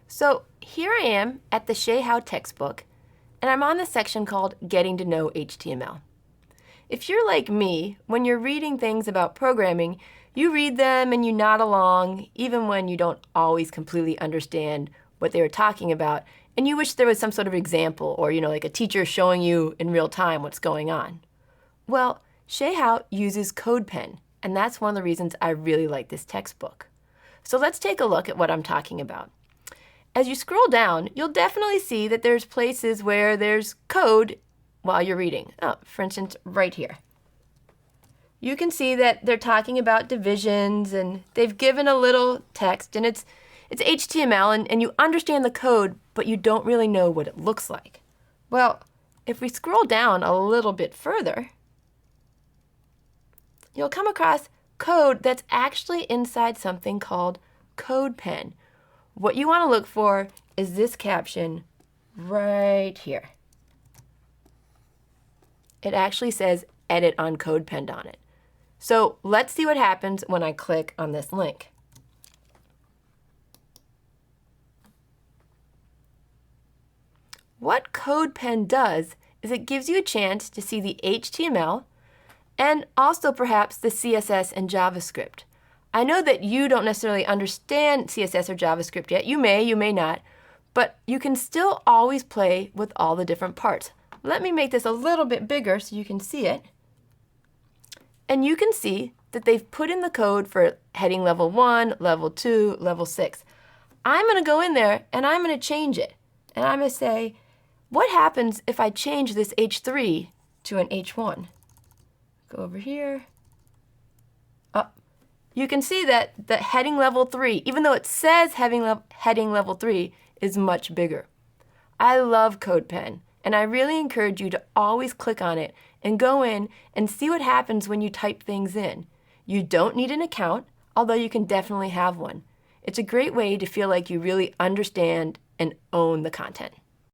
So here I am at the Shay Howe textbook, and I'm on the section called Getting to Know HTML. If you're like me, when you're reading things about programming, you read them and you nod along, even when you don't always completely understand what they were talking about, and you wish there was some sort of example or, like a teacher showing you in real time what's going on. Well, Shay Howe uses CodePen, and that's one of the reasons I really like this textbook. So let's take a look at what I'm talking about. As you scroll down, you'll definitely see that there's places where there's code while you're reading. Oh, for instance, right here. You can see that they're talking about divisions, and they've given a little text, and it's HTML, and you understand the code, but you don't really know what it looks like. Well, if we scroll down a little bit further, you'll come across code that's actually inside something called CodePen. What you want to look for is this caption right here. It actually says Edit on CodePen on it. So let's see what happens when I click on this link. What CodePen does is it gives you a chance to see the HTML and also perhaps the CSS and JavaScript. I know that you don't necessarily understand CSS or JavaScript yet. You may not, but you can still always play with all the different parts. Let me make this a little bit bigger so you can see it. And you can see that they've put in the code for heading level 1, level 2, level 6. I'm going to go in there and I'm going to change it. And I'm going to say, what happens if I change this H3 to an H1? Go over here. You can see that the heading level 3, even though it says heading level 3, is much bigger. I love CodePen, and I really encourage you to always click on it and go in and see what happens when you type things in. You don't need an account, although you can definitely have one. It's a great way to feel like you really understand and own the content.